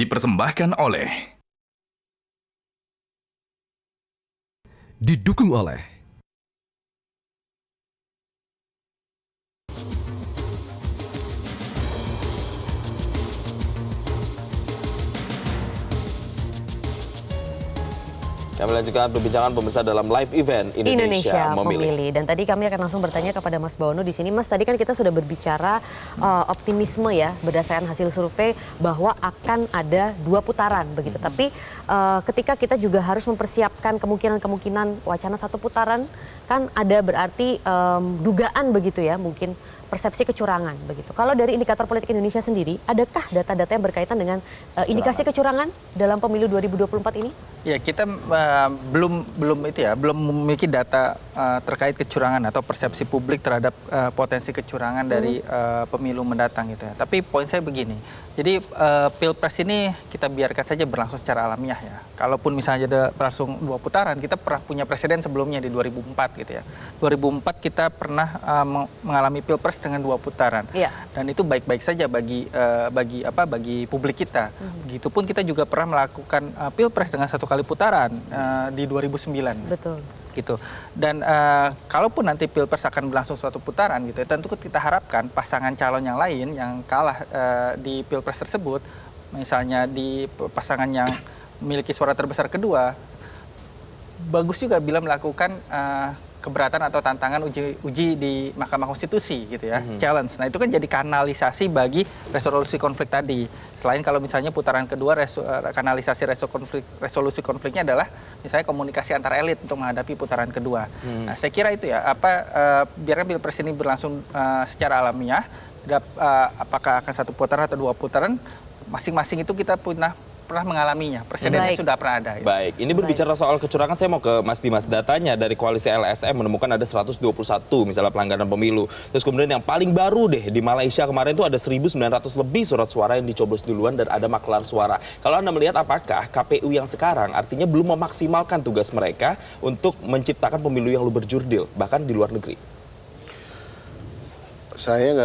Dipersembahkan oleh Didukung oleh Kami lanjutkan perbincangan pemirsa dalam live event Indonesia Memilih. Dan tadi kami akan langsung bertanya kepada Mas Bawono di sini. Mas, tadi kan kita sudah berbicara optimisme ya berdasarkan hasil survei bahwa akan ada 2 putaran begitu. Tapi ketika kita juga harus mempersiapkan kemungkinan wacana 1 putaran, kan ada berarti dugaan begitu ya, mungkin persepsi kecurangan begitu. Kalau dari indikator politik Indonesia sendiri, adakah data-data yang berkaitan dengan indikasi kecurangan dalam pemilu 2024 ini? Ya, kita belum memiliki data terkait kecurangan atau persepsi publik terhadap potensi kecurangan dari pemilu mendatang gitu ya. Tapi poin saya begini, jadi pilpres ini kita biarkan saja berlangsung secara alamiah ya. Kalaupun misalnya ada berlangsung 2 putaran, kita pernah punya presiden sebelumnya di 2004 gitu ya. 2004 kita pernah mengalami pilpres dengan 2 putaran, dan itu baik-baik saja bagi publik kita. Begitupun kita juga pernah melakukan pilpres dengan 1 kali putaran di 2009. Betul. Gitu. Dan kalaupun nanti pilpres akan berlangsung suatu putaran gitu ya, tentu kita harapkan pasangan calon yang lain yang kalah di pilpres tersebut, misalnya di pasangan yang memiliki suara terbesar kedua, bagus juga bila melakukan keberatan atau tantangan uji di Mahkamah Konstitusi gitu ya, challenge. Nah, itu kan jadi kanalisasi bagi resolusi konflik tadi. Selain kalau misalnya putaran kedua kanalisasi resolusi konfliknya adalah misalnya komunikasi antar elit untuk menghadapi putaran kedua. Nah, saya kira itu ya, biarkan pilpres ini berlangsung secara alamiah, apakah akan 1 putaran atau 2 putaran, masing-masing itu kita pernah mengalaminya, presidennya sudah pernah ada. Ya. Baik, ini berbicara soal kecurangan, saya mau ke Mas Dimas. Datanya dari koalisi LSM menemukan ada 121 misalnya pelanggaran pemilu. Terus kemudian yang paling baru deh, di Malaysia kemarin itu ada 1.900 lebih surat suara yang dicoblos duluan dan ada maklar suara. Kalau Anda melihat apakah KPU yang sekarang artinya belum memaksimalkan tugas mereka untuk menciptakan pemilu yang lebih berjurdil, bahkan di luar negeri? Saya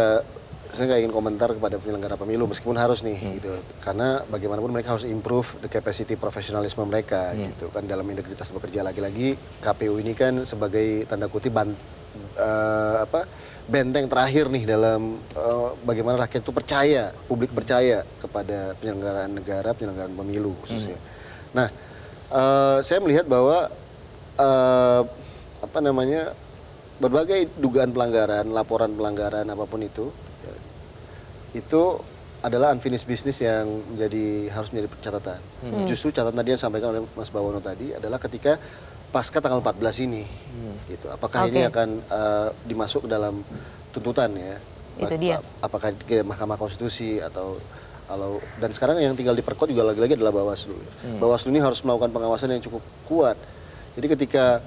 nggak ingin komentar kepada penyelenggara pemilu meskipun harus nih gitu, karena bagaimanapun mereka harus improve the capacity profesionalisme mereka gitu kan dalam integritas bekerja. Lagi-lagi KPU ini kan sebagai tanda kutip benteng terakhir nih dalam bagaimana rakyat itu percaya, publik percaya kepada penyelenggaraan negara, penyelenggaraan pemilu khususnya. Nah, saya melihat bahwa berbagai dugaan pelanggaran, laporan pelanggaran apapun itu adalah unfinished business yang harus menjadi catatan. Justru catatan tadi yang disampaikan oleh Mas Bawono tadi adalah ketika pasca tanggal 14 ini, gitu. Apakah ini akan dimasuk ke dalam tuntutan ya? Itu dia. Apakah ke Mahkamah Konstitusi dan sekarang yang tinggal diperkuat juga lagi-lagi adalah Bawaslu. Bawaslu ini harus melakukan pengawasan yang cukup kuat. Jadi ketika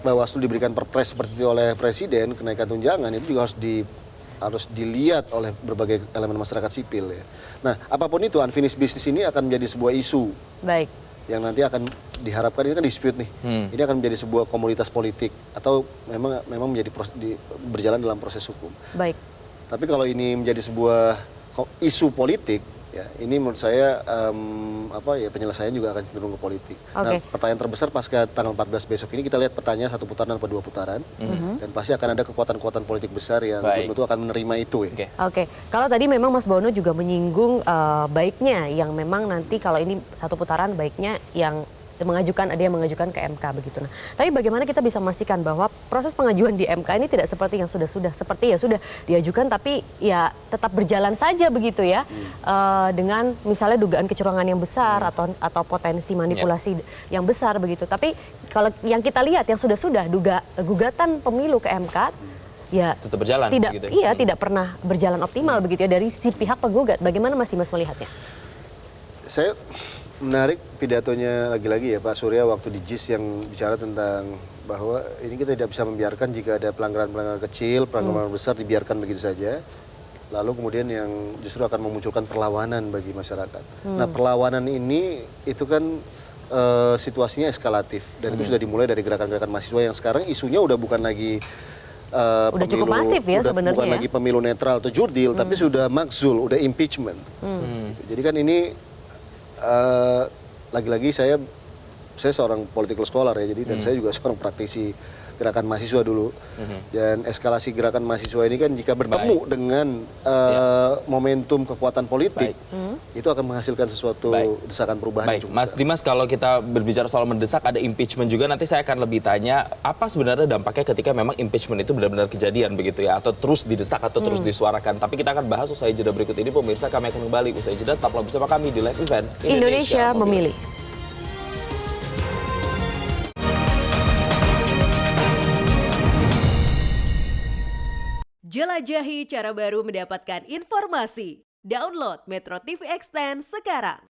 Bawaslu diberikan perpres seperti itu oleh Presiden, kenaikan tunjangan itu juga harus dilihat oleh berbagai elemen masyarakat sipil ya. Nah, apapun itu unfinished business ini akan menjadi sebuah isu. Baik. Yang nanti akan diharapkan, ini kan dispute nih. Ini akan menjadi sebuah komunitas politik atau memang berjalan dalam proses hukum. Baik. Tapi kalau ini menjadi sebuah isu politik ya, ini menurut saya penyelesaian juga akan cenderung ke politik. Nah, pertanyaan terbesar pasca tanggal 14 besok ini kita lihat petanya 1 putaran atau 2 putaran, dan pasti akan ada kekuatan-kekuatan politik besar yang tentu akan menerima itu ya. Oke. Kalau tadi memang Mas Bawono juga menyinggung baiknya yang memang nanti kalau ini 1 putaran baiknya yang ada yang mengajukan ke MK begitu. Nah, tapi bagaimana kita bisa memastikan bahwa proses pengajuan di MK ini tidak seperti yang sudah seperti ya sudah diajukan tapi ya tetap berjalan saja begitu ya, dengan misalnya dugaan kecurangan yang besar atau potensi manipulasi yang besar begitu. Tapi kalau yang kita lihat yang sudah gugatan pemilu ke MK ya tetap berjalan tidak tidak pernah berjalan optimal begitu ya dari si pihak penggugat. Bagaimana Mas Dimas melihatnya? Saya menarik pidatonya lagi-lagi ya Pak Surya waktu di JIS yang bicara tentang bahwa ini kita tidak bisa membiarkan jika ada pelanggaran-pelanggaran kecil, pelanggaran besar dibiarkan begitu saja. Lalu kemudian yang justru akan memunculkan perlawanan bagi masyarakat. Nah, perlawanan ini itu kan situasinya eskalatif dan itu sudah dimulai dari gerakan-gerakan mahasiswa yang sekarang isunya udah bukan lagi udah cukup masif ya sebenarnya. Bukan lagi pemilu netral atau jurdil, tapi sudah makzul, udah impeachment. Jadi kan ini lagi-lagi saya seorang political scholar ya, jadi dan saya juga seorang praktisi gerakan mahasiswa dulu. Dan eskalasi gerakan mahasiswa ini kan jika bertemu dengan momentum kekuatan politik, itu akan menghasilkan sesuatu desakan perubahan yang cukup Mas besar. Dimas, kalau kita berbicara soal mendesak, ada impeachment juga, nanti saya akan lebih tanya apa sebenarnya dampaknya ketika memang impeachment itu benar-benar kejadian begitu ya, atau terus didesak atau terus disuarakan. Tapi kita akan bahas usai jeda berikut ini. Pemirsa, kami akan kembali usai jeda, tetaplah bersama kami di live event Indonesia memilih. Jelajahi cara baru mendapatkan informasi. Download Metro TV Extend sekarang.